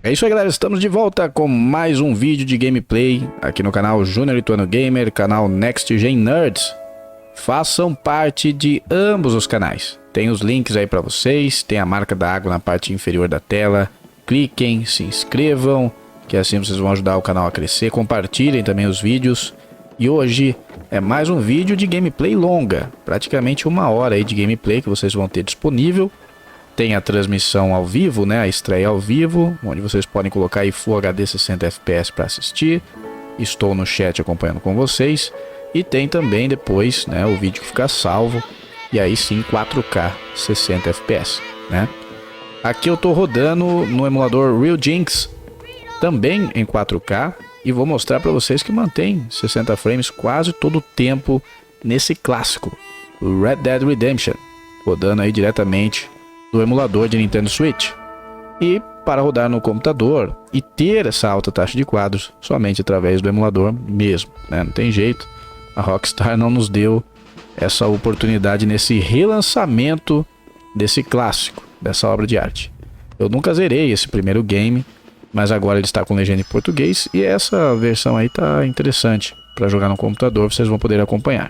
É isso aí, galera, estamos de volta com mais um vídeo de gameplay aqui no canal Júnior Lituano Gamer, canal Next Gen Nerds. Façam parte de ambos os canais. Tem os links aí para vocês, tem a marca da água na parte inferior da tela. Cliquem, se inscrevam, que assim vocês vão ajudar o canal a crescer. Compartilhem também os vídeos. E hoje é mais um vídeo de gameplay longa, praticamente 1 hora aí de gameplay que vocês vão ter disponível. Tem a transmissão ao vivo, né, a estreia ao vivo, onde vocês podem colocar aí Full HD 60 FPS para assistir. Estou no chat acompanhando com vocês. E tem também depois, né, o vídeo que fica salvo. E aí sim 4K 60 FPS, né? Aqui eu tô rodando no emulador Ryujinx, também em 4K. E vou mostrar para vocês que mantém 60 frames quase todo o tempo nesse clássico, o Red Dead Redemption. Rodando aí diretamente do emulador de Nintendo Switch. E para rodar no computador e ter essa alta taxa de quadros somente através do emulador mesmo, né? Não tem jeito, a Rockstar não nos deu essa oportunidade nesse relançamento desse clássico, dessa obra de arte. Eu nunca zerei esse primeiro game, mas agora ele está com legenda em português e essa versão aí tá interessante para jogar no computador, vocês vão poder acompanhar.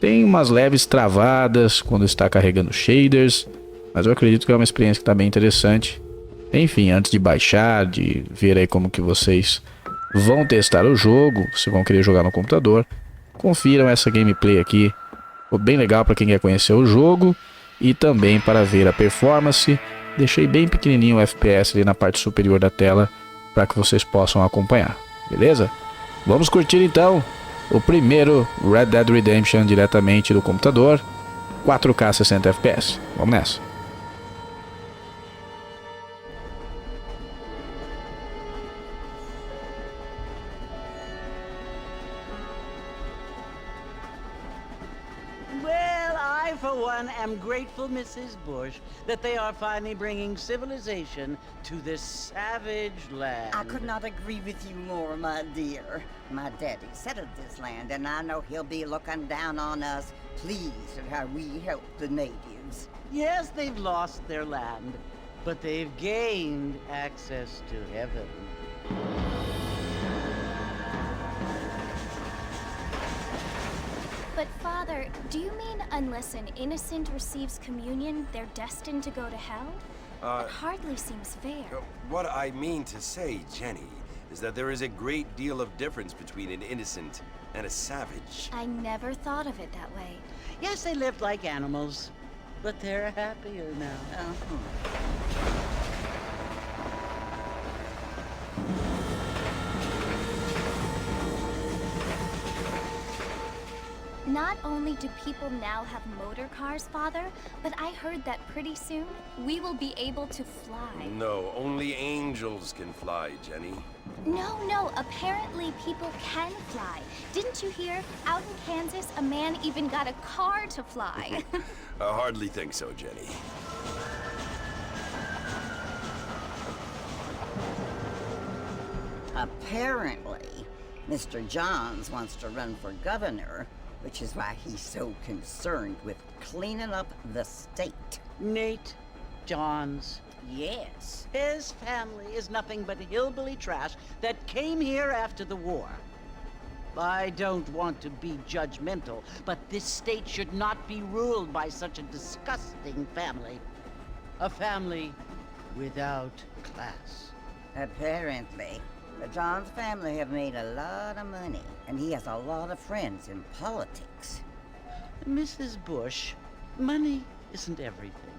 Tem umas leves travadas quando está carregando shaders, mas eu acredito que é uma experiência que está bem interessante. Enfim, antes de baixar, de ver aí como que vocês vão testar o jogo, se vão querer jogar no computador, confiram essa gameplay aqui. Ficou bem legal para quem quer conhecer o jogo e também para ver a performance. Deixei bem pequenininho o FPS ali na parte superior da tela para que vocês possam acompanhar, beleza? Vamos curtir então o primeiro Red Dead Redemption diretamente do computador, 4K 60 FPS. Vamos nessa. For one, am grateful, Mrs. Bush, that they are finally bringing civilization to this savage land. I could not agree with you more, my dear. My daddy settled this land, and I know he'll be looking down on us, pleased at how we help the natives. Yes, they've lost their land, but they've gained access to heaven. But Father, do you mean unless an innocent receives communion, they're destined to go to hell? It hardly seems fair. What I mean to say, Jenny, is that there is a great deal of difference between an innocent and a savage. I never thought of it that way. Yes, they lived like animals, but they're happier now. Not only do people now have motor cars, Father, but I heard that pretty soon we will be able to fly. No, only angels can fly, Jenny. No, apparently people can fly. Didn't you hear? Out in Kansas, a man even got a car to fly. I hardly think so, Jenny. Apparently, Mr. Johns wants to run for governor, which is why he's so concerned with cleaning up the state. Nate Johns. Yes. His family is nothing but hillbilly trash that came here after the war. I don't want to be judgmental, but this state should not be ruled by such a disgusting family. A family without class. Apparently. The Johns family have made a lot of money, and he has a lot of friends in politics. Mrs. Bush, money isn't everything.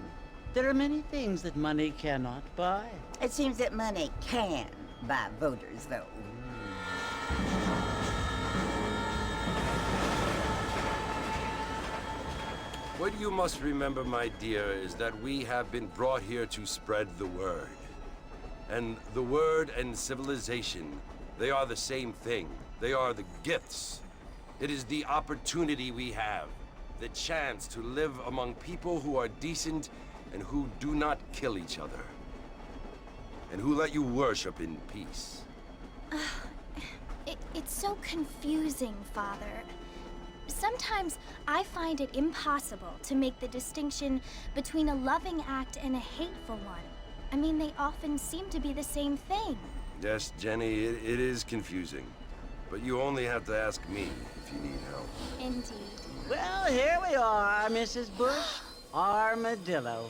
There are many things that money cannot buy. It seems that money can buy voters, though. What you must remember, my dear, is that we have been brought here to spread the word. And the word and civilization, they are the same thing. They are the gifts. It is the opportunity we have, the chance to live among people who are decent and who do not kill each other. And who let you worship in peace. It's so confusing, Father. Sometimes I find it impossible to make the distinction between a loving act and a hateful one. I mean, they often seem to be the same thing. Yes, Jenny, it is confusing. But you only have to ask me if you need help. Indeed. Well, here we are, Mrs. Bush. Armadillo.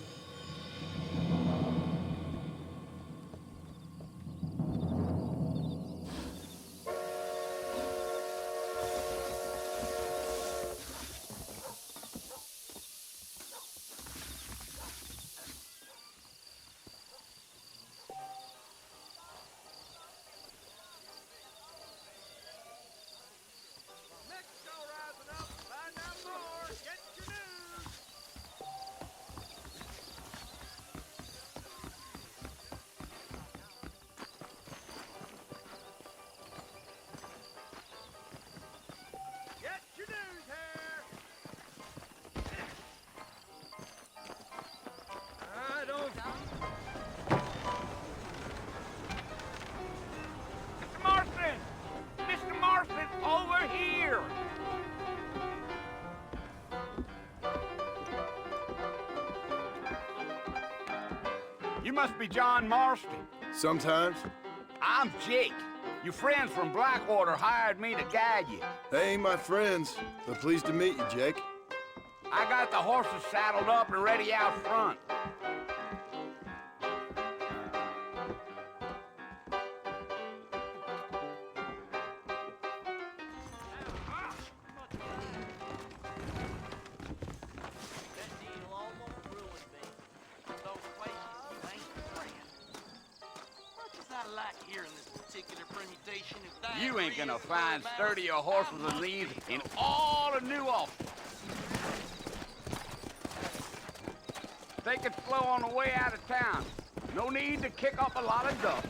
Over here! You must be John Marston. Sometimes. I'm Jake. Your friends from Blackwater hired me to guide you. They ain't my friends, but pleased to meet you, Jake. I got the horses saddled up and ready out front. You ain't gonna find sturdier horses than these in all of New Austin. They could flow on the way out of town. No need to kick up a lot of dust.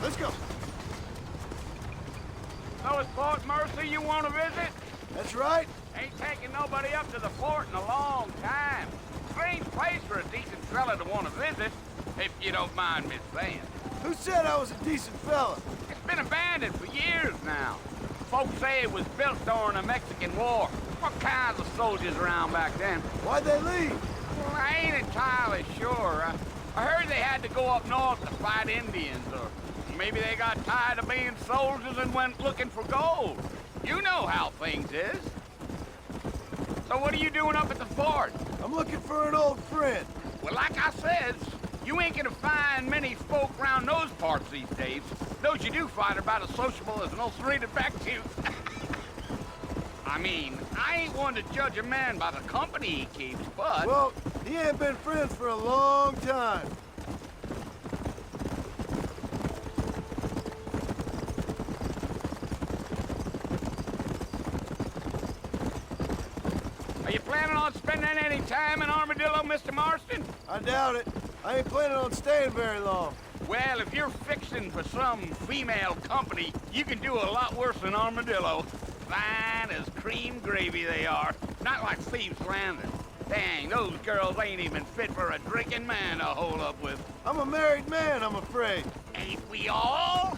Let's go. So it's Fort Mercy you want to visit? That's right. Ain't taking nobody up to the fort in a long time. Strange place for a decent fella to want to visit, if you don't mind me saying. Who said I was a decent fella? It's been abandoned for years now. Folks say it was built during the Mexican War. What kinds of soldiers around back then? Why'd they leave? Well, I ain't entirely sure. I heard they had to go up north to fight Indians, or maybe they got tired of being soldiers and went looking for gold. You know how things is. So what are you doing up at the fort? I'm looking for an old friend. Well, like I said, you ain't gonna find many folk around those parts these days. Those you do find are about as sociable as an ulcerated back tooth. I mean, I ain't one to judge a man by the company he keeps, but... Well, he ain't been friends for a long time. Are you planning on spending any time in Armadillo, Mr. Marston? I doubt it. I ain't planning on staying very long. Well, if you're fixing for some female company, you can do a lot worse than Armadillo. Fine as cream gravy they are. Not like Thieves' Landing. Dang, those girls ain't even fit for a drinking man to hold up with. I'm a married man, I'm afraid. Ain't we all?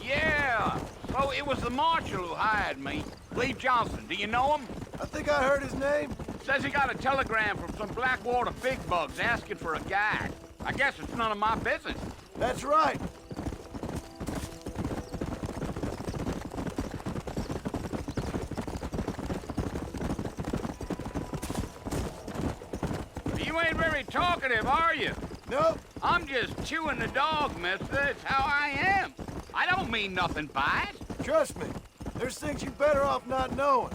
Yeah, so it was the marshal who hired me. Lee Johnson, do you know him? I think I heard his name. Says he got a telegram from some Blackwater big bugs asking for a guide. I guess it's none of my business. That's right. You ain't very talkative, are you? Nope. I'm just chewing the dog, mister. It's how I am. I don't mean nothing by it. Trust me. There's things you're better off not knowing.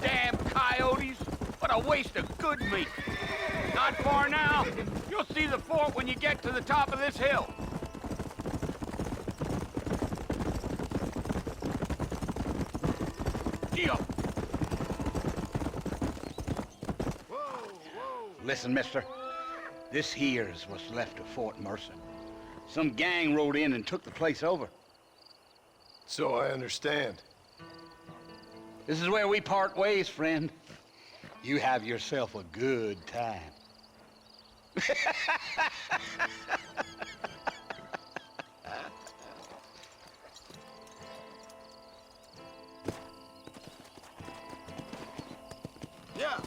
Damn coyotes. What a waste of good meat. Not far now. You'll see the fort when you get to the top of this hill. Gee up. Whoa. Listen, mister. This here's what's left of Fort Mercer. Some gang rode in and took the place over. So I understand. This is where we part ways, friend. You have yourself a good time. Yeah.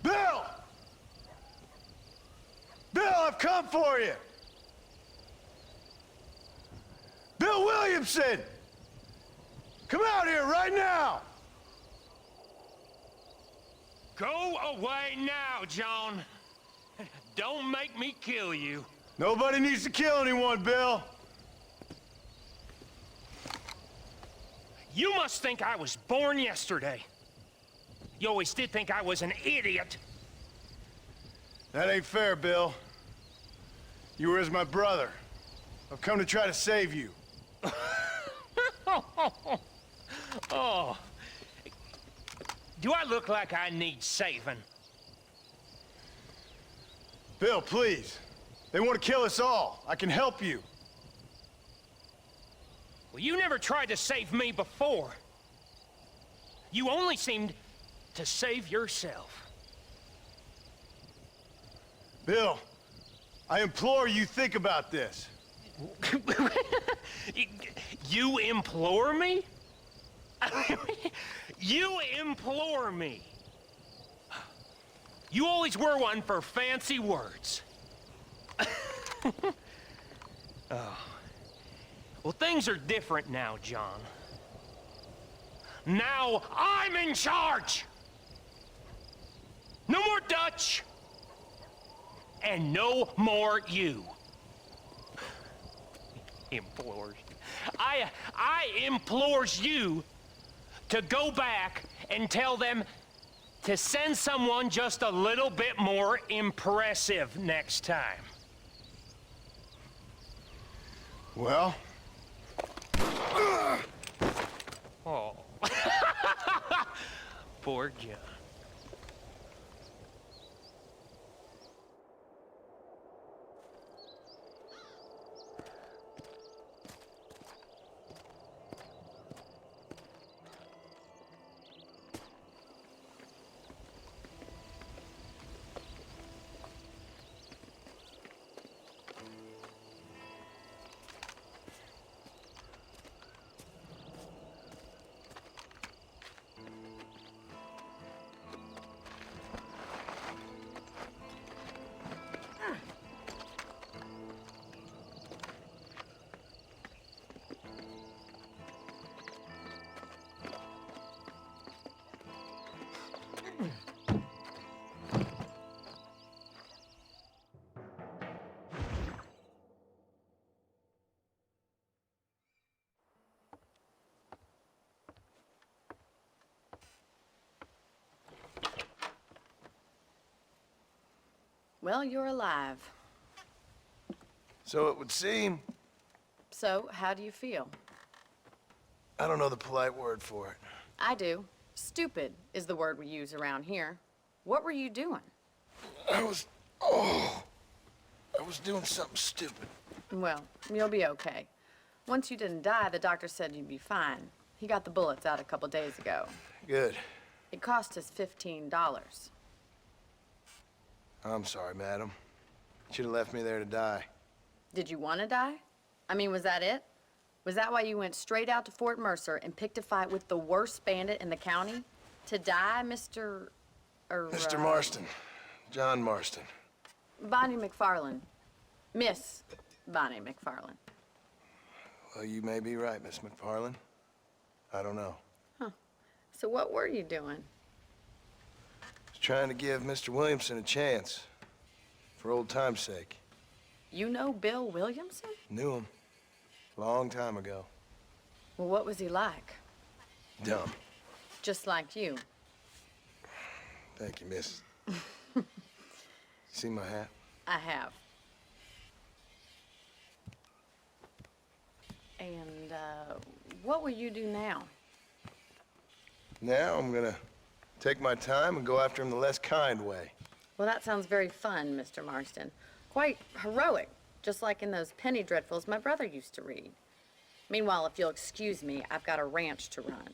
Bill! Bill, I've come for you! Bill Williamson! Come out here right now! Go away now, John. Don't make me kill you. Nobody needs to kill anyone, Bill. You must think I was born yesterday. You always did think I was an idiot. That ain't fair, Bill. You were as my brother. I've come to try to save you. Oh. Do I look like I need saving? Bill, please. They want to kill us all. I can help you. Well, you never tried to save me before. You only seemed to save yourself. Bill, I implore you think about this. You implore me? You implore me. You always were one for fancy words. Oh. Well, things are different now, John. Now I'm in charge! No more Dutch! And no more you. Implores. I implores you to go back and tell them to send someone just a little bit more impressive next time. Well? Oh. Poor John. Well, you're alive. So it would seem. So, how do you feel? I don't know the polite word for it. I do. Stupid is the word we use around here. What were you doing? I was doing something stupid. Well, you'll be okay. Once you didn't die, the doctor said you'd be fine. He got the bullets out a couple days ago. Good. It cost us $15. I'm sorry, madam. Should have left me there to die. Did you want to die? I mean, was that it? Was that why you went straight out to Fort Mercer and picked a fight with the worst bandit in the county? To die, Mr. Mr. Marston. John Marston. Bonnie McFarland. Miss Bonnie McFarland. Well, you may be right, Miss McFarland. I don't know. So what were you doing? I was trying to give Mr. Williamson a chance. For old time's sake. You know Bill Williamson? Knew him. Long time ago. Well, what was he like? Dumb. Just like you. Thank you, miss. See my hat? I have. And, what will you do now? Now I'm gonna take my time and go after him the less kind way. Well, that sounds very fun, Mr. Marston. Quite heroic, just like in those penny dreadfuls my brother used to read. Meanwhile, if you'll excuse me, I've got a ranch to run.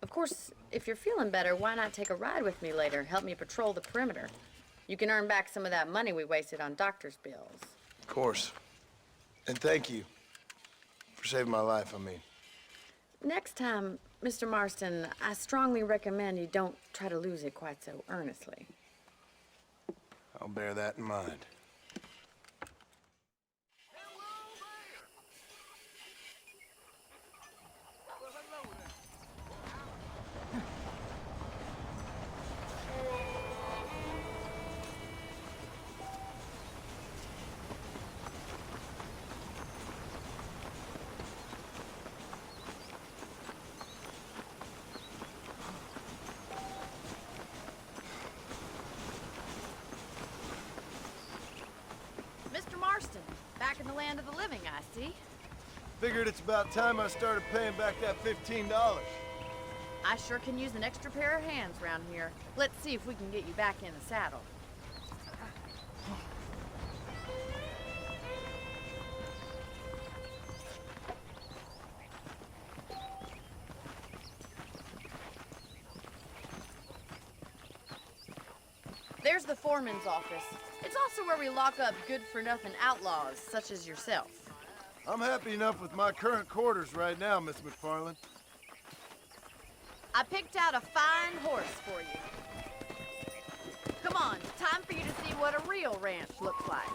Of course, if you're feeling better, why not take a ride with me later? Help me patrol the perimeter. You can earn back some of that money we wasted on doctor's bills. Of course. And thank you for saving my life, I mean. Next time, Mr. Marston, I strongly recommend you don't try to lose it quite so earnestly. I'll bear that in mind. Mr. Marston, back in the land of the living, I see. Figured it's about time I started paying back that $15. I sure can use an extra pair of hands around here. Let's see if we can get you back in the saddle. There's the foreman's office. It's also where we lock up good-for-nothing outlaws, such as yourself. I'm happy enough with my current quarters right now, Miss McFarland. I picked out a fine horse for you. Come on, time for you to see what a real ranch looks like.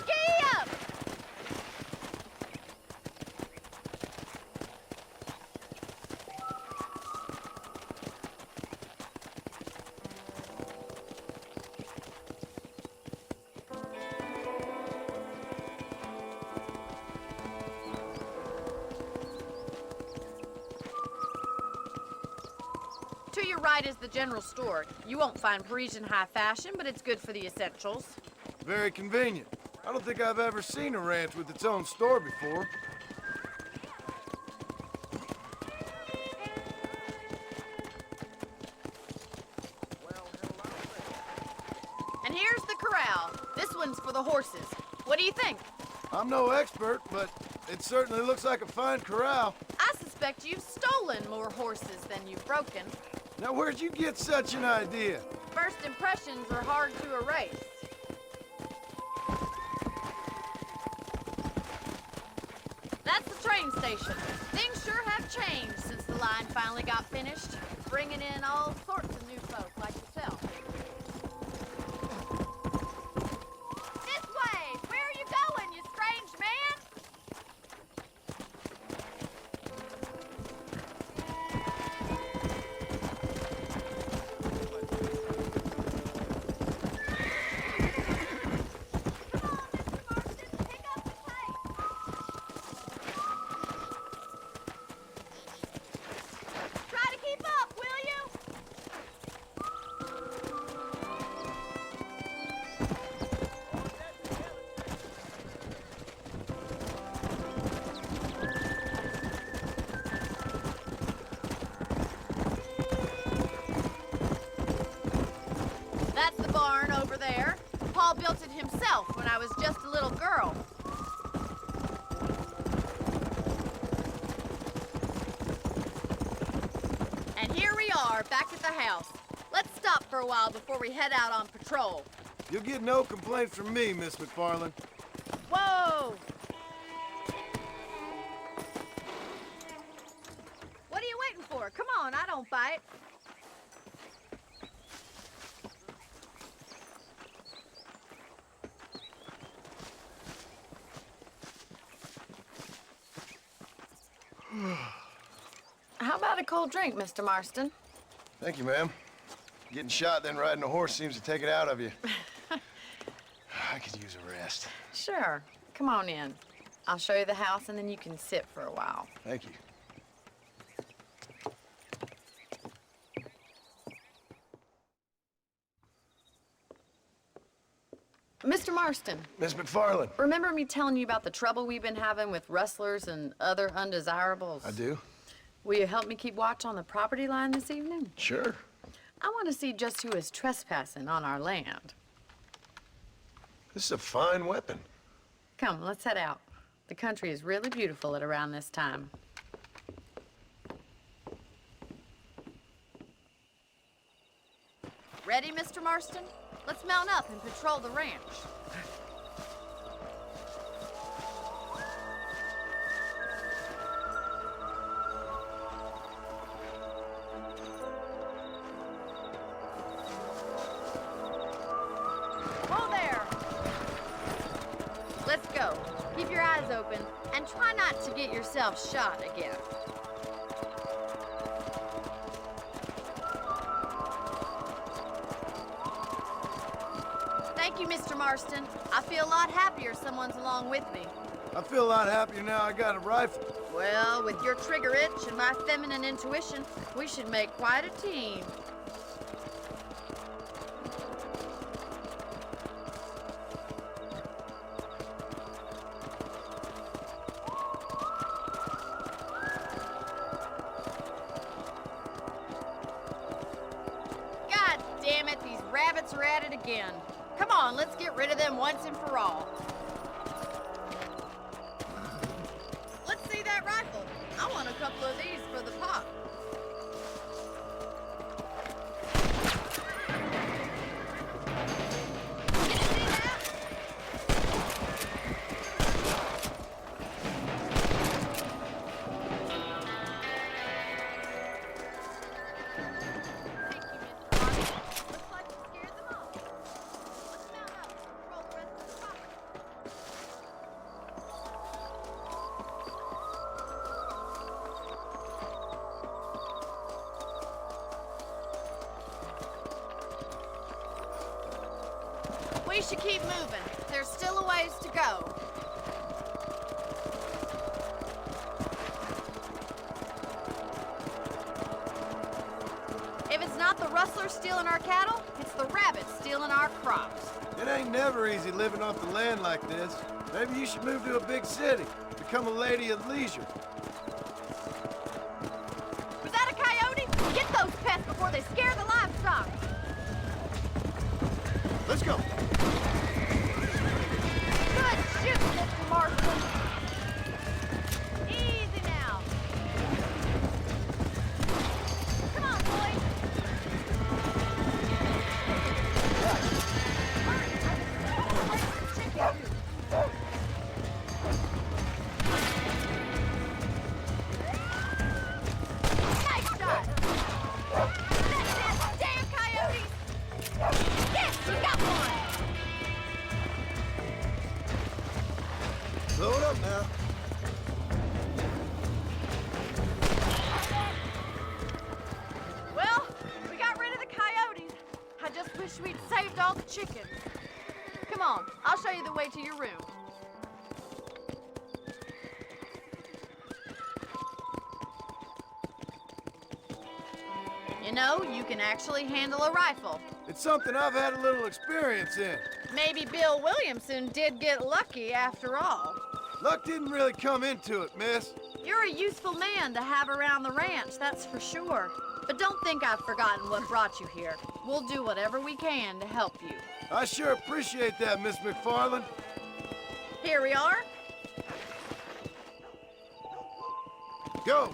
Giddy up! To your right is the general store. You won't find Parisian high fashion, but it's good for the essentials. Very convenient. I don't think I've ever seen a ranch with its own store before. And here's the corral. This one's for the horses. What do you think? I'm no expert, but it certainly looks like a fine corral. I suspect you've stolen more horses than you've broken. Now, where'd you get such an idea? First impressions are hard to erase. That's the train station. Things sure have changed since the line finally got finished, bringing in all sorts of new folk like yourself. This way! Where are you going, you strange man? Try to keep up, will you? That's the barn over there. Paul built it himself when I was just a little girl. And here we are, back at the house. Let's stop for a while before we head out on patrol. You'll get no complaints from me, Miss McFarland. Whoa! What are you waiting for? Come on, I don't bite. How about a cold drink, Mr. Marston? Thank you, ma'am. Getting shot, then riding a horse seems to take it out of you. Sure. Come on in. I'll show you the house and then you can sit for a while. Thank you. Mr. Marston, Miss McFarland. remember me telling you about the trouble we've been having with rustlers and other undesirables? I do. Will you help me keep watch on the property line this evening? Sure. I want to see just who is trespassing on our land. This is a fine weapon. Come, let's head out. The country is really beautiful at around this time. Ready, Mr. Marston? Let's mount up and patrol the ranch. Whoa there! Let's go. Keep your eyes open and try not to get yourself shot again. Thank you, Mr. Marston. I feel a lot happier someone's along with me. I feel a lot happier now I got a rifle. Well, with your trigger itch and my feminine intuition, we should make quite a team. God damn it, these rabbits are at it again. Come on, let's get rid of them once and for all. Let's see that rifle. I want a couple of these for the pop. Can you see that? Thank you, Mr. Martin. Looks like you scared them off. Let's mount up and patrol the rest of the property. We should keep moving. There's still a ways to go. If it's not the rustlers stealing our cattle, it's the rabbits stealing our crops. It ain't never easy living off the land like this. Maybe you should move to a big city. Become a lady of leisure. Was that a coyote? Get those pests before they scare the livestock. Let's go. Good shooting, Mr. Marston. Easy now. Come on, boys. Nice shot. That's it, damn coyotes. Yes, you got one. Slow it up now. Well, we got rid of the coyotes. I just wish we'd saved all the chickens. Come on, I'll show you the way to your room. You know, you can actually handle a rifle. It's something I've had a little experience in. Maybe Bill Williamson did get lucky after all. Luck didn't really come into it, miss. You're a useful man to have around the ranch, that's for sure. But don't think I've forgotten what brought you here. We'll do whatever we can to help you. I sure appreciate that, Miss McFarland. Here we are. Go.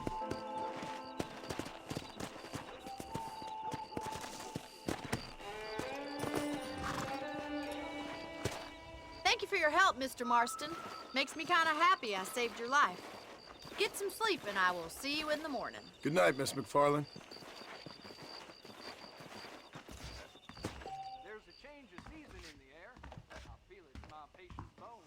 Thank you for your help, Mr. Marston. Makes me kind of happy I saved your life. Get some sleep and I will see you in the morning. Good night, Miss McFarland. There's a change of season in the air. I feel it in my patient's bones.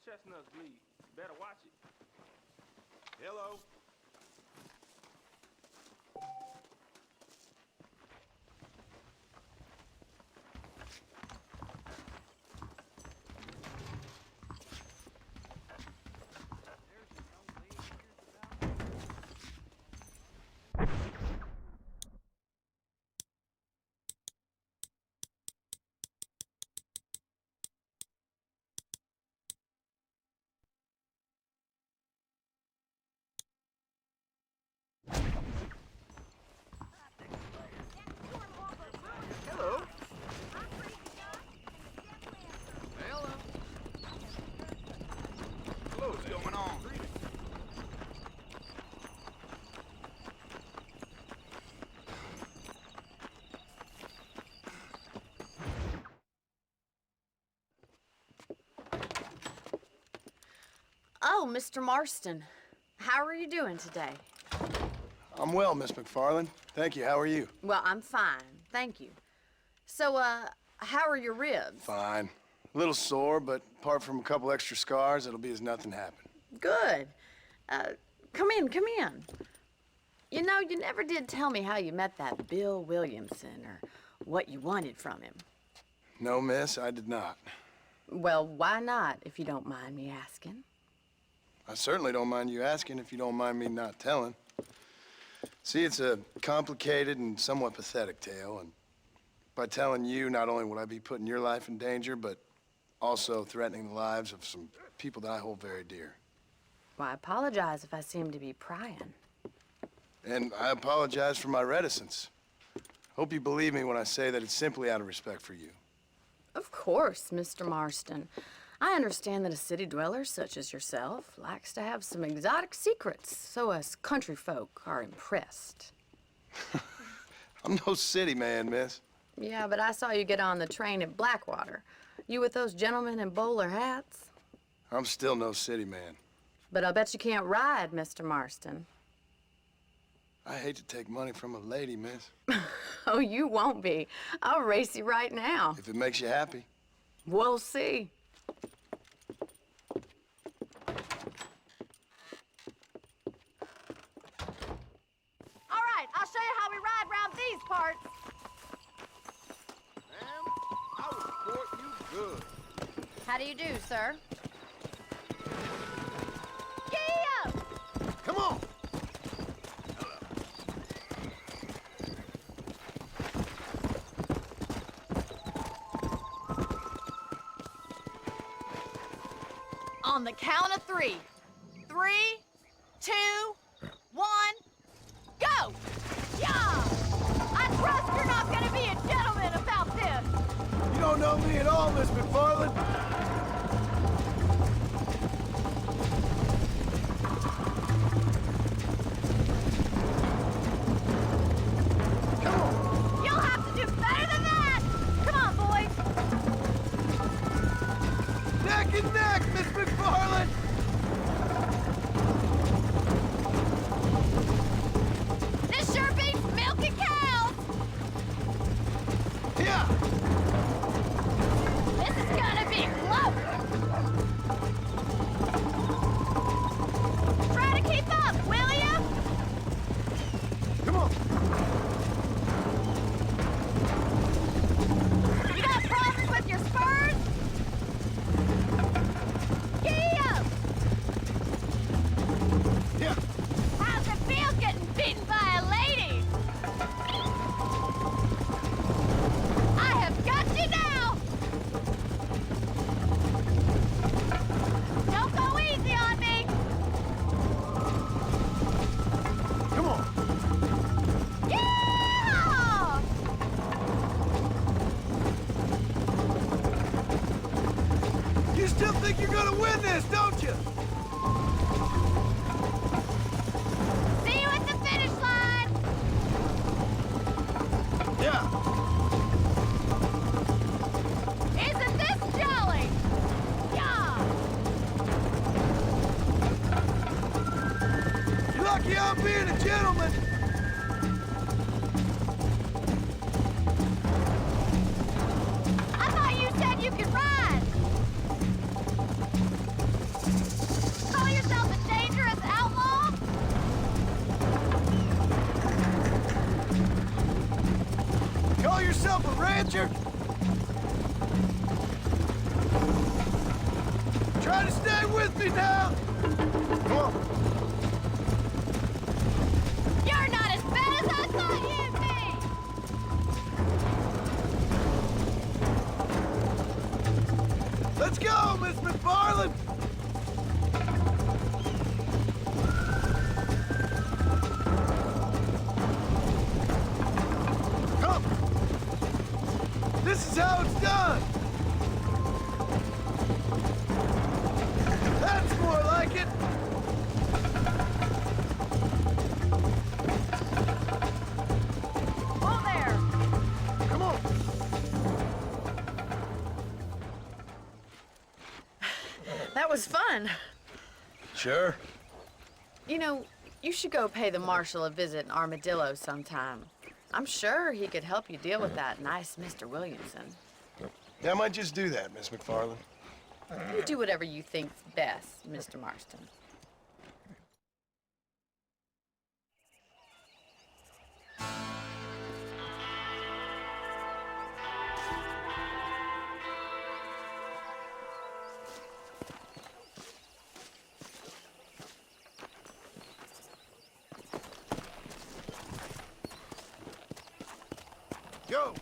chestnuts bleed. Better watch it. Hello. What's going on? Oh, Mr. Marston. How are you doing today? I'm well, Miss McFarland. Thank you. How are you? Well, I'm fine. Thank you. So, how are your ribs? Fine. A little sore, but apart from a couple extra scars, it'll be as nothing happened. Good. Come in, come in. You know, you never did tell me how you met that Bill Williamson or what you wanted from him. No, miss, I did not. Well, why not, if you don't mind me asking? I certainly don't mind you asking if you don't mind me not telling. See, it's a complicated and somewhat pathetic tale, and by telling you, not only would I be putting your life in danger, but also threatening the lives of some people that I hold very dear. Well, I apologize if I seem to be prying. And I apologize for my reticence. Hope you believe me when I say that it's simply out of respect for you. Of course, Mr. Marston. I understand that a city dweller such as yourself likes to have some exotic secrets, so us country folk are impressed. I'm no city man, miss. Yeah, but I saw you get on the train at Blackwater. You with those gentlemen in bowler hats? I'm still no city man. But I'll bet you can't ride, Mr. Marston. I hate to take money from a lady, miss. Oh, you won't be. I'll race you right now. If it makes you happy. We'll see. All right, I'll show you how we ride round these parts. Ma'am, I will support you good. How do you do, sir? Giddy up! Come on! On the count of 3. 3, 2, 1, go! Yeah! I trust you're not gonna be a gentleman about this! You don't know me at all, Miss McFarland. Come on! You'll have to do better than that! Come on, boys! Neck and neck, Miss McFarland! This sure beats milking cows! Yeah! This is gonna be close! Try to keep up, will ya? Come on! You got problems with your spurs? Giddy up! Yeah! How's it feel getting beaten by a lady? I have got you now! Don't go easy on me! Come on! Yeah! You still think you're gonna win this, don't you? See you at the finish line! Yeah! Isn't this jolly? Yeah! You're lucky I'm being a gentleman! I thought you said you could ride! yourself a rancher? Try to stay with me now! Come on. You're not as bad as I thought you'd be! Let's go, Miss McFarland! Come! This is how it's done! That's more like it! Oh, there! Come on! That was fun. Sure. You know, you should go pay the marshal a visit in Armadillo sometime. I'm sure he could help you deal with that nice Mr. Williamson. Yeah, I might just do that, Miss McFarland. You do whatever you think's best, Mr. Marston. Go!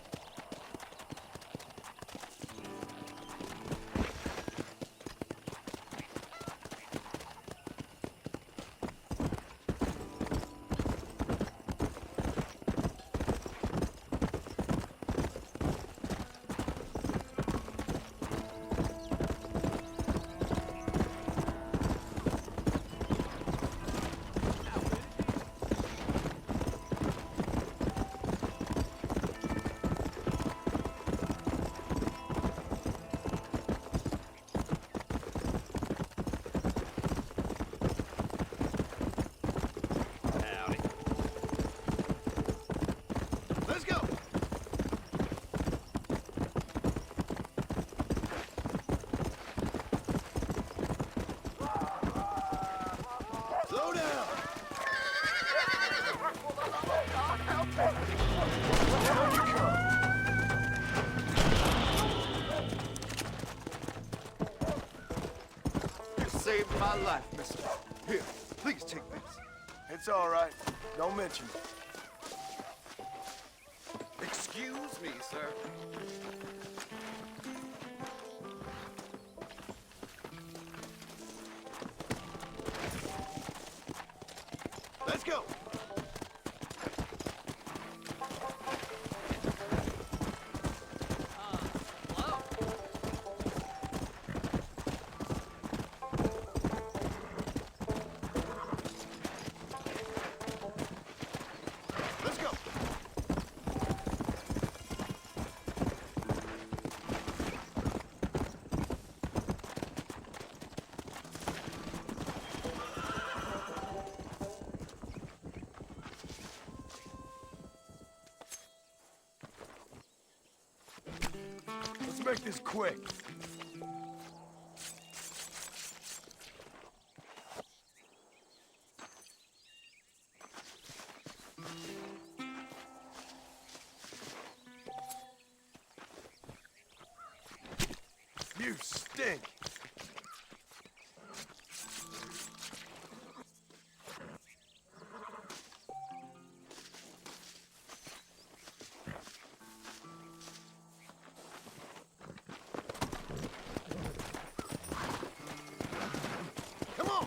Let's go! Slow down! Down you come! You saved my life, mister. Here, please take this. It's all right. Don't mention it. Excuse me, sir. Let's go! Let's go! Let's make this quick. You stink. Come on.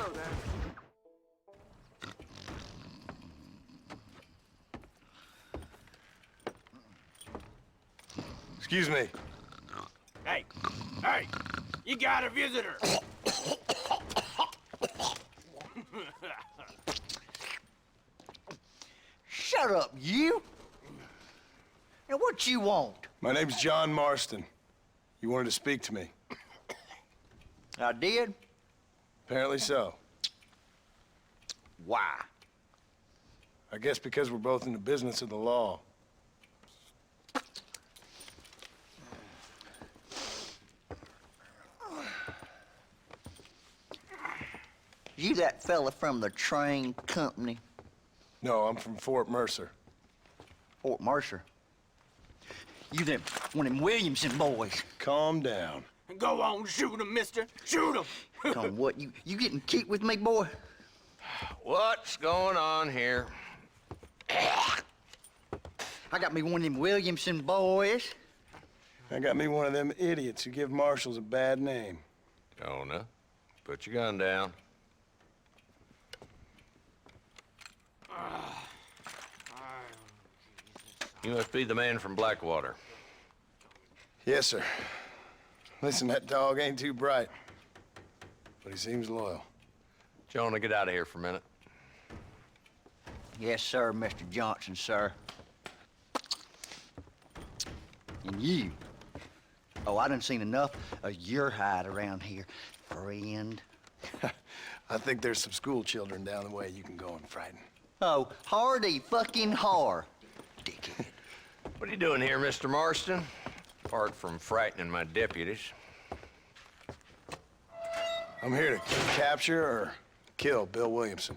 know that. Excuse me. Hey, hey, you got a visitor. Shut up, you! And what you want? My name's John Marston. You wanted to speak to me. I did? Apparently so. Why? I guess because we're both in the business of the law. You that fella from the train company? No, I'm from Fort Mercer. Fort Mercer? You them one of them Williamson boys? Calm down. Go on, shoot him, mister. Shoot him. Come what, you getting cute with me, boy? What's going on here? I got me one of them Williamson boys. I got me one of them idiots who give marshals a bad name. Jonah, put your gun down. You must be the man from Blackwater. Yes, sir. Listen, that dog ain't too bright, but he seems loyal. Jonah, get out of here for a minute. Yes, sir, Mr. Johnson, sir. And you. Oh, I done seen enough of your hide around here, friend. I think there's some school children down the way you can go and frighten. Oh, hardy fucking har. Dickhead. What are you doing here, Mr. Marston? Apart from frightening my deputies. I'm here to capture or kill Bill Williamson.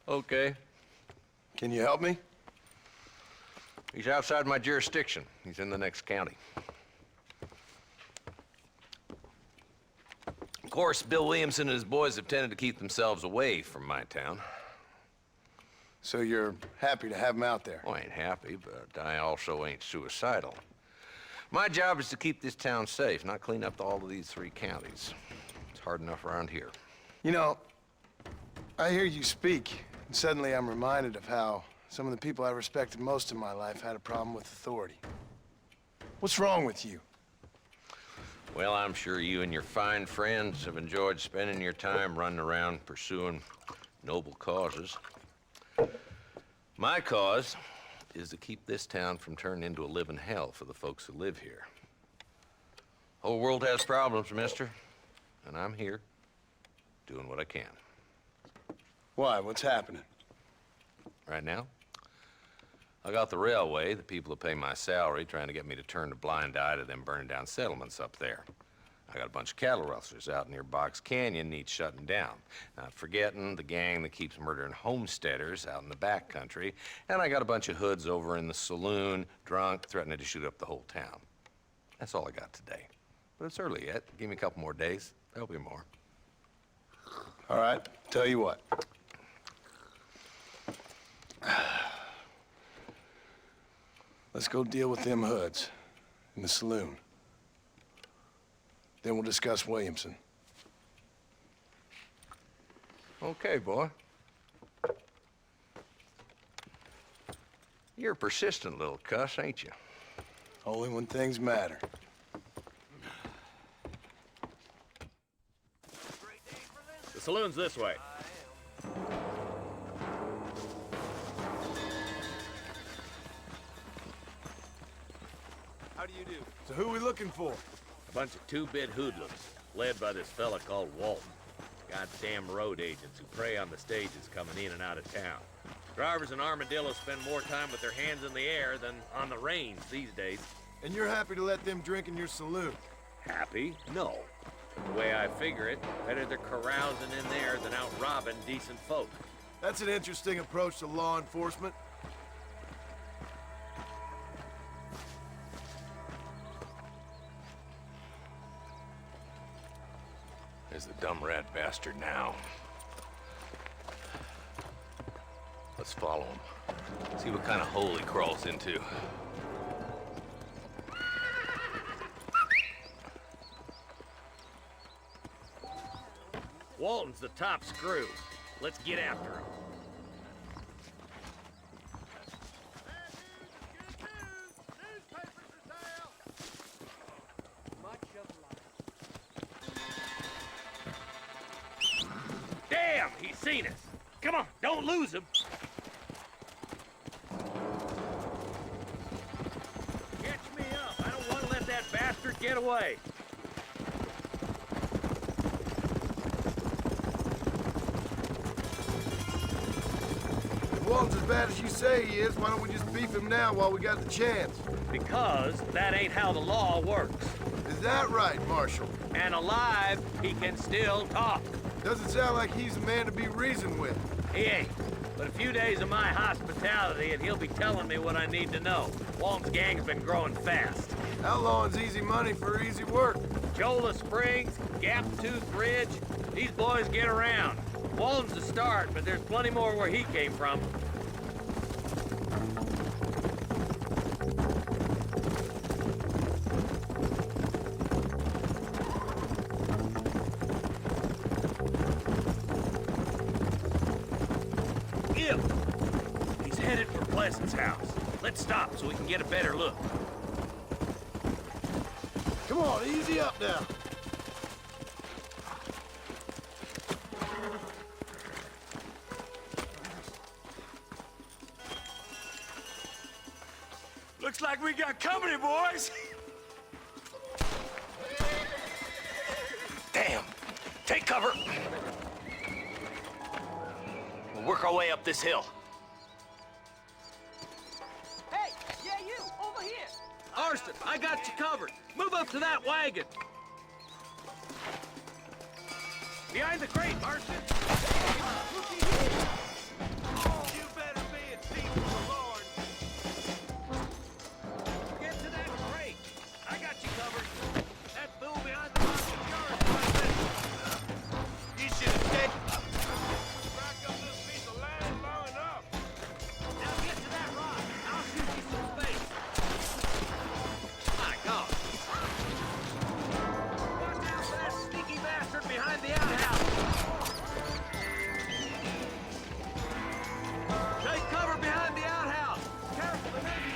Okay. Can you help me? He's outside my jurisdiction. He's in the next county. Of course, Bill Williamson and his boys have tended to keep themselves away from my town. So you're happy to have him out there? Well, I ain't happy, but I also ain't suicidal. My job is to keep this town safe, not clean up all of these 3 counties. It's hard enough around here. You know, I hear you speak, and suddenly I'm reminded of how some of the people I respected most in my life had a problem with authority. What's wrong with you? Well, I'm sure you and your fine friends have enjoyed spending your time running around pursuing noble causes. My cause is to keep this town from turning into a living hell for the folks who live here. Whole world has problems, mister, and I'm here doing what I can. Why? What's happening? Right now, I got the railway, the people who pay my salary, trying to get me to turn a blind eye to them burning down settlements up there. I got a bunch of cattle rustlers out near Box Canyon needs shutting down. Not forgetting the gang that keeps murdering homesteaders out in the back country. And I got a bunch of hoods over in the saloon, drunk, threatening to shoot up the whole town. That's all I got today. But it's early yet. Give me a couple more days. There'll be more. All right, tell you what. Let's go deal with them hoods in the saloon. Then we'll discuss Williamson. Okay, boy. You're a persistent little cuss, ain't you? Only when things matter. The saloon's this way. How do you do? So who are we looking for? A bunch of 2-bit hoodlums, led by this fella called Walton. Goddamn road agents who prey on the stages coming in and out of town. Drivers and armadillos spend more time with their hands in the air than on the reins these days. And you're happy to let them drink in your saloon? Happy? No. The way I figure it, better they're carousing in there than out robbing decent folk. That's an interesting approach to law enforcement. There's the dumb rat bastard now. Let's follow him. See what kind of hole he crawls into. Walton's the top screw. Let's get after him. Damn, he's seen us. Come on, don't lose him. Catch me up. I don't want to let that bastard get away. If Walton's as bad as you say he is, why don't we just beef him now while we got the chance? Because that ain't how the law works. Is that right, Marshal? And alive, he can still talk. Doesn't sound like he's a man to be reasoned with. He ain't. But a few days of my hospitality and he'll be telling me what I need to know. Walton's gang's been growing fast. Outlawing's easy money for easy work. Cholla Springs, Gap Tooth Ridge, these boys get around. Walton's the start, but there's plenty more where he came from. He's headed for Pleasant's house. Let's stop so we can get a better look. Come on, easy up now. Looks like we got company, boys. Damn! Take cover! We'll work our way up this hill. Hey, yeah, you, over here. Arston, I got you covered. Move up to that wagon. Behind the crate, Arston. You better be at peace with the Lord. Get to that crate. I got you covered. That fool behind the box is yours. You should have stayed. Back up this piece of land long enough. Now get to that rock. I'll shoot you some space. My God. Watch out for that sneaky bastard behind the outhouse. Take cover behind the outhouse. Careful, there may be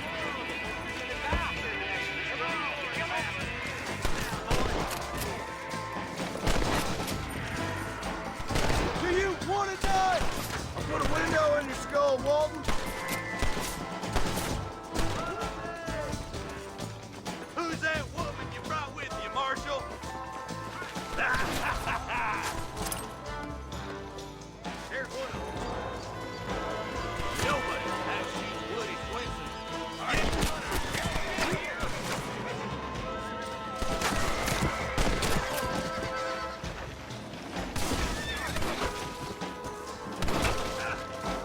Do you want to die? I'll put a window in your skull, Walton. Who's that woman you brought with you, Marshal? There's one of them. Nobody has seen Woody Swenson.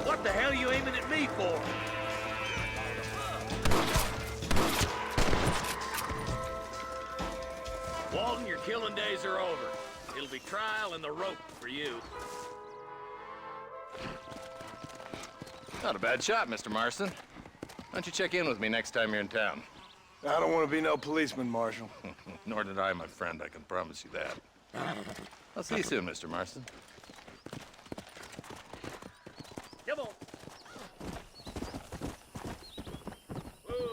What the hell are you aiming at me for? Walton, your killing days are over. It'll be trial and the rope for you. Not a bad shot, Mr. Marston. Why don't you check in with me next time you're in town? I don't want to be no policeman, Marshal. Nor did I, my friend, I can promise you that. I'll see you soon, Mr. Marston. Come on. Whoa.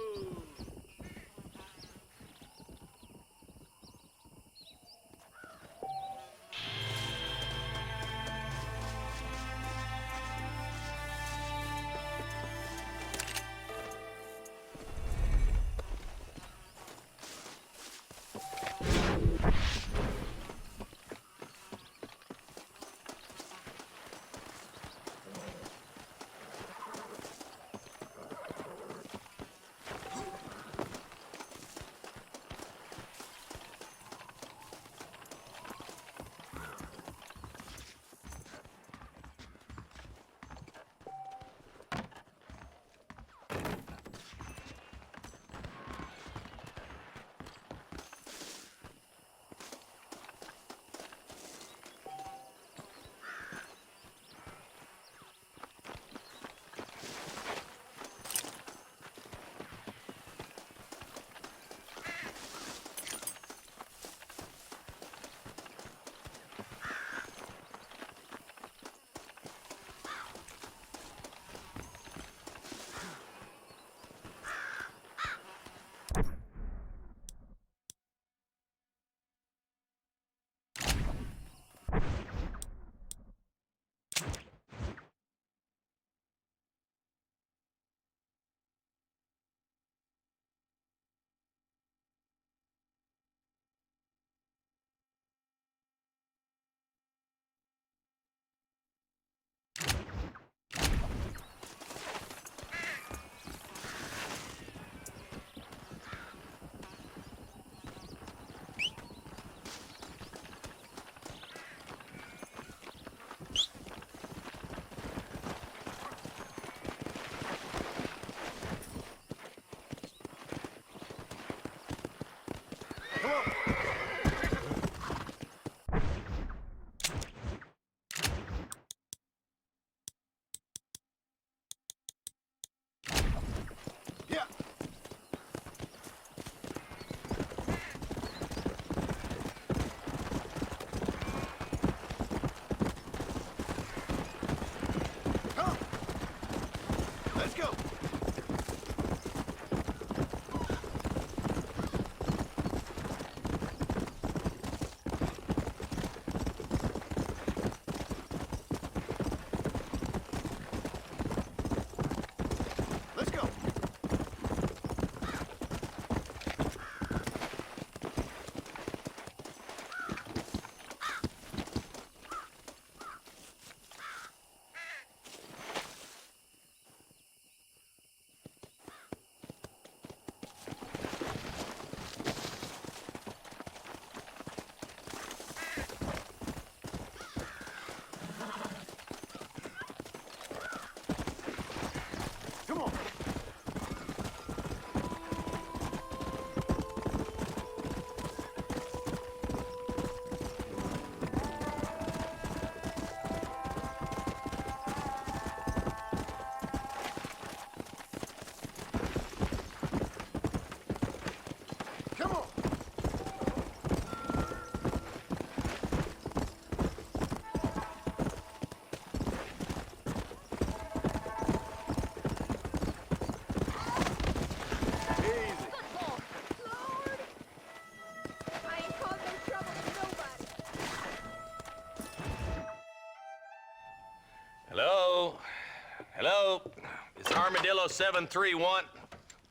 Armadillo 731.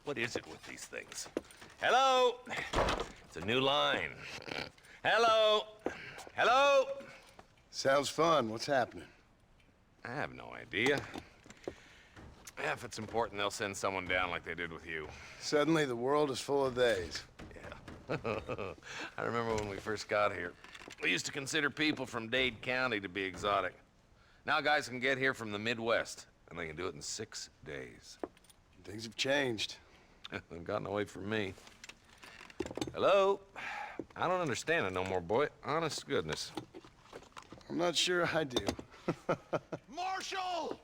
What is it with these things? Hello? It's a new line. Hello? Hello? Sounds fun. What's happening? I have no idea. Yeah, if it's important, they'll send someone down like they did with you. Suddenly, the world is full of theys. Yeah. I remember when we first got here. We used to consider people from Dade County to be exotic. Now guys can get here from the Midwest, and they can do it in 6 days. Things have changed. They've gotten away from me. Hello? I don't understand it no more, boy. Honest to goodness. I'm not sure I do. Marshal!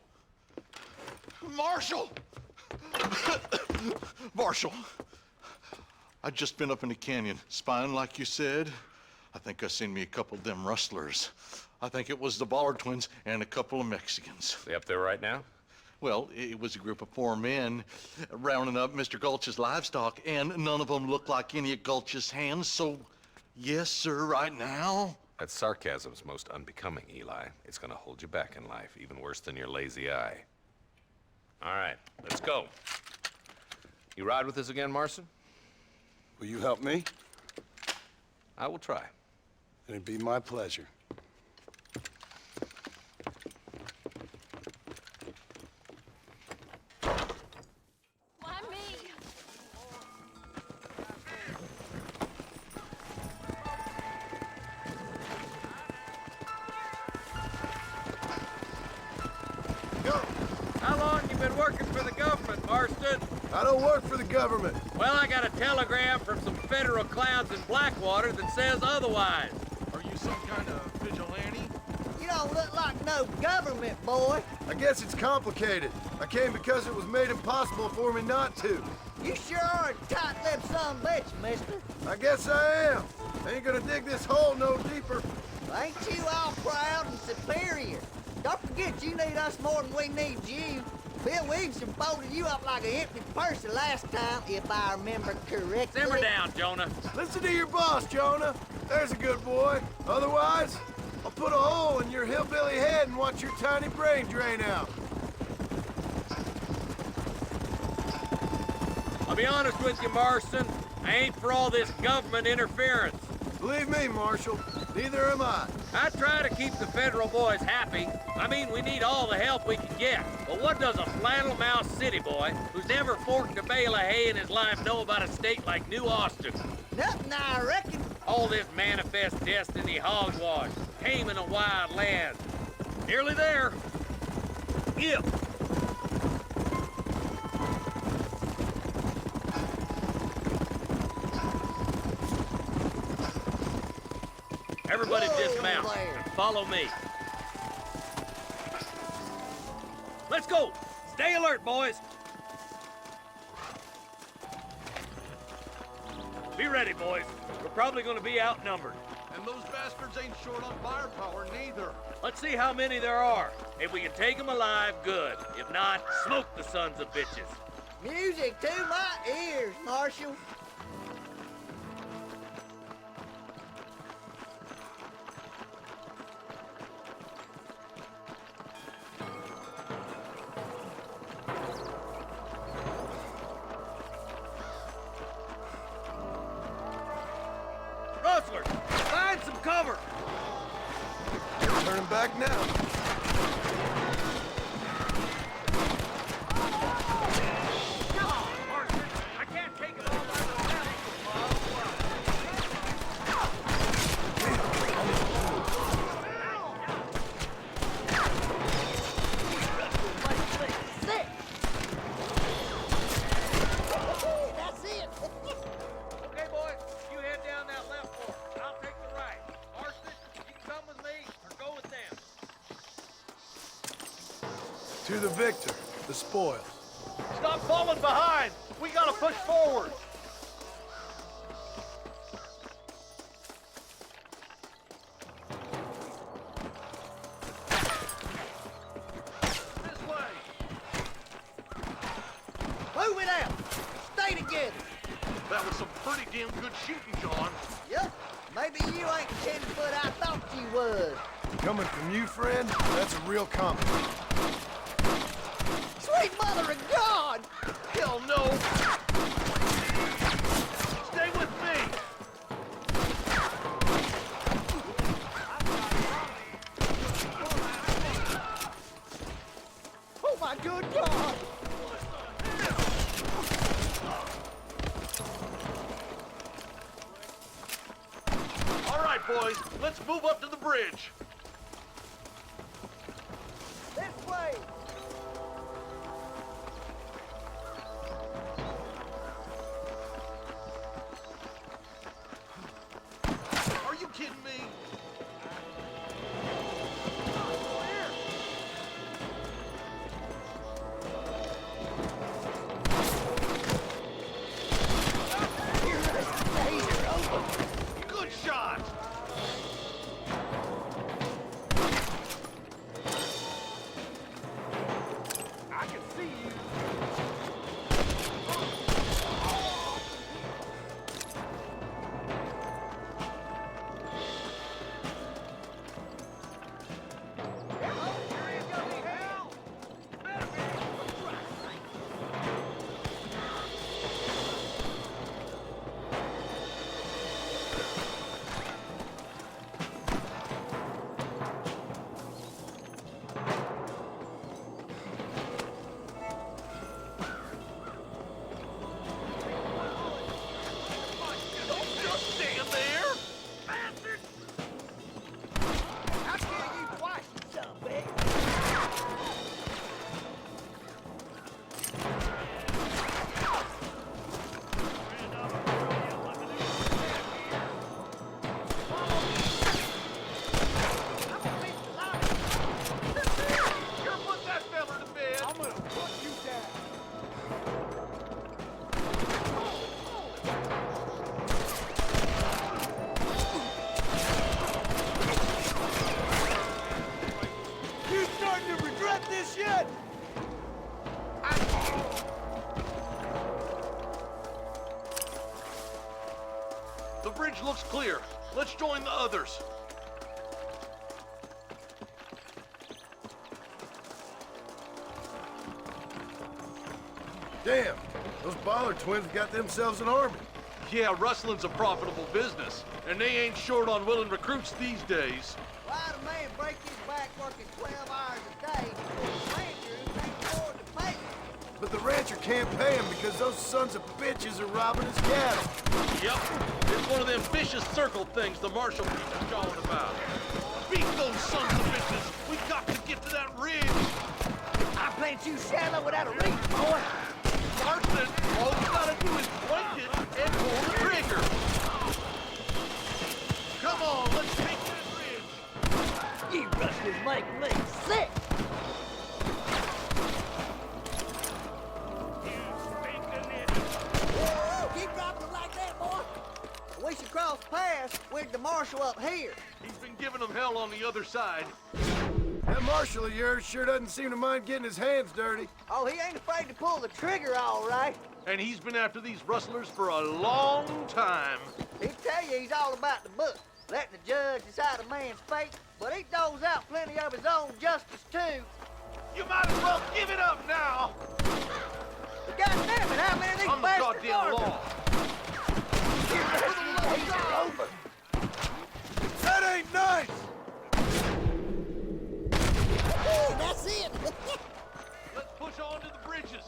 Marshal! Marshal! I just been up in the canyon, spying like you said. I think I seen me a couple of them rustlers. I think it was the Ballard twins and a couple of Mexicans. They up there right now? Well, it was a group of 4 men rounding up Mr. Gulch's livestock, and none of them looked like any of Gulch's hands, so yes, sir, right now. That sarcasm's most unbecoming, Eli. It's gonna hold you back in life, even worse than your lazy eye. All right, let's go. You ride with us again, Marston? Will you help me? I will try. It'd be my pleasure. Why me? How long you been working for the government, Marston? I don't work for the government. Well, I got a telegram from some federal clowns in Blackwater that says otherwise. Are you some kind of vigilante? You don't look like no government, boy. I guess it's complicated. I came because it was made impossible for me not to. You sure are a tight-lipped son of a bitch, mister. I guess I am. Ain't gonna dig this hole no deeper. Ain't you all proud and superior? Don't forget you need us more than we need you. Bill Williamson folded you up like an empty purse last time, if I remember correctly. Simmer down, Jonah. Listen to your boss, Jonah. There's a good boy. Otherwise, I'll put a hole in your hillbilly head and watch your tiny brain drain out. I'll be honest with you, Marston. I ain't for all this government interference. Believe me, Marshal, neither am I. I try to keep the federal boys happy. I mean, we need all the help we can get. But what does a flannel-mouthed city boy who's never forked a bale of hay in his life know about a state like New Austin? Nothing, I reckon. All this manifest destiny hogwash, taming a wild land. Nearly there. Yep. Everybody dismount and follow me. Let's go! Stay alert, boys! Be ready, boys. We're probably gonna be outnumbered. And those bastards ain't short on firepower, neither. Let's see how many there are. If we can take them alive, good. If not, smoke the sons of bitches. Music to my ears, Marshal. Rustlers, find some cover! Turning back now. Come on, Marston. I can't take it all by Sick. That's it. Okay, boys, you head down that left fork. I'll take the right. Marston, you can come with me or go with them. To the victor, the spoils. Stop falling behind! We gotta push forward! This way! Move it out. Stay together. That was some pretty damn good shooting, John. Yep. Maybe you ain't the 10-foot I thought you was. Coming from you, friend, that's a real compliment. Sweet mother of God! boys. Let's move up to the bridge. This way! Are you kidding me? Good shot! I can see you. The bridge looks clear. Let's join the others. Damn, those Bollard twins got themselves an army. Yeah, rustling's a profitable business, and they ain't short on willing recruits these days. Why'd a man break his back working 12 hours a day before the rancher who can't afford to pay him? But the rancher can't pay him because those sons of bitches are robbing his cattle. Yep, it's one of them vicious circle things the marshal keeps jawing about. Beat those sons of bitches! We got to get to that ridge! I plant you shallow without a reach, boy. Marston, all you gotta do is point it and pull the trigger. Come on, let's take that ridge. You rustlers make me sick. Keep dropping like that, boy. We should cross paths with the marshal up here. He's been giving them hell on the other side. That marshal of yours sure doesn't seem to mind getting his hands dirty. Oh, he ain't afraid to pull the trigger, all right. And he's been after these rustlers for a long time. He'd tell you he's all about the book, letting the judge decide a man's fate, but he doles out plenty of his own justice, too. You might as well give it up now. But goddamn it, how many of these I'm the bastards goddamn are law. there? Over. That ain't nice! That's it. Let's push on to the bridges.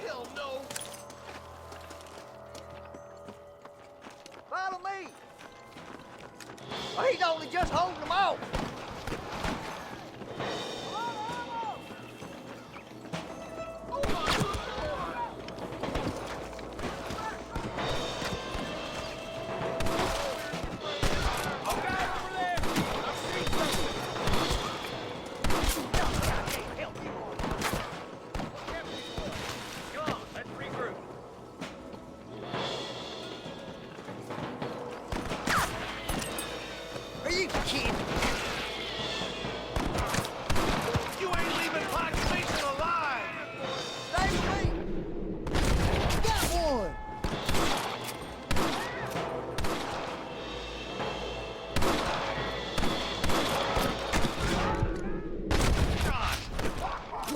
Hell no. Follow me. Well, he's only just holding them off. Are you kidding? You ain't leaving Pike Station alive. Stay with me. Got one.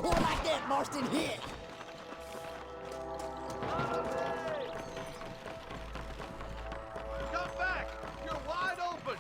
More like that, Marston. Hit. Come back. You're wide open.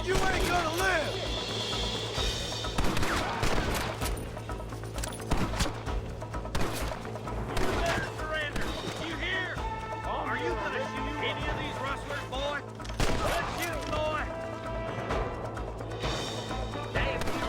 You ain't gonna live! You better surrender. You hear? Are you gonna shoot any of these rustlers, boy? Let's shoot, boy. Damn you.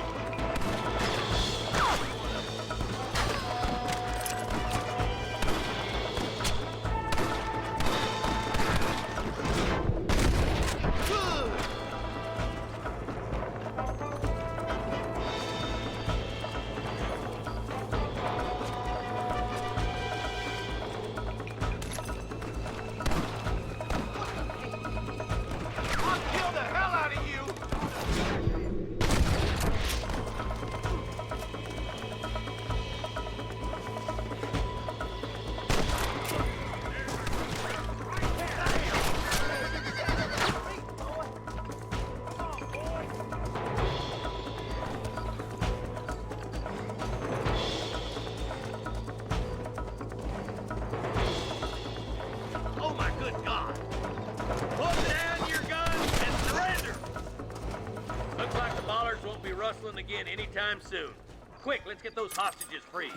Oh my good God! Put down your guns and surrender! Looks like the bollards won't be rustling again anytime soon. Quick, let's get those hostages free.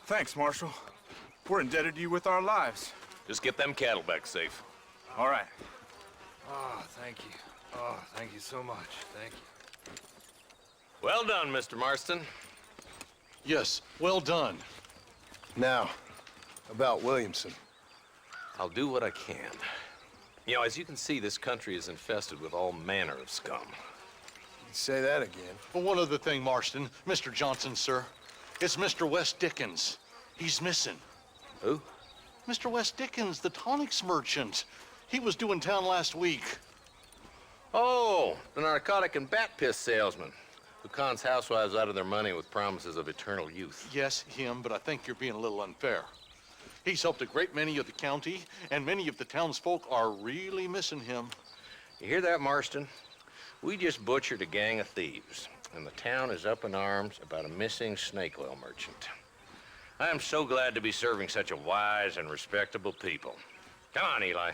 Thanks, Marshal. We're indebted to you with our lives. Just get them cattle back safe. All right. Oh, thank you. Oh, thank you so much. Thank you. Well done, Mr. Marston. Yes, well done. Now, about Williamson. I'll do what I can. You know, as you can see, this country is infested with all manner of scum. Say that again. Well, one other thing, Marston. Mr. Johnson, sir. It's Mr. West Dickens. He's missing. Who? Mr. West Dickens, the tonics merchant. He was due in town last week. Oh, the narcotic and bat piss salesman who cons housewives out of their money with promises of eternal youth. Yes, him, but I think you're being a little unfair. He's helped a great many of the county, and many of the townsfolk are really missing him. You hear that, Marston? We just butchered a gang of thieves, and the town is up in arms about a missing snake oil merchant. I am so glad to be serving such a wise and respectable people. Come on, Eli.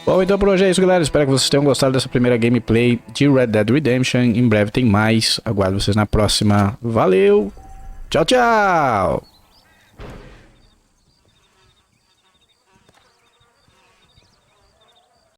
Bom, então por hoje é isso, galera. Espero que vocês tenham gostado dessa primeira gameplay de Red Dead Redemption. Em breve tem mais. Aguardo vocês na próxima. Valeu! Tchau, tchau!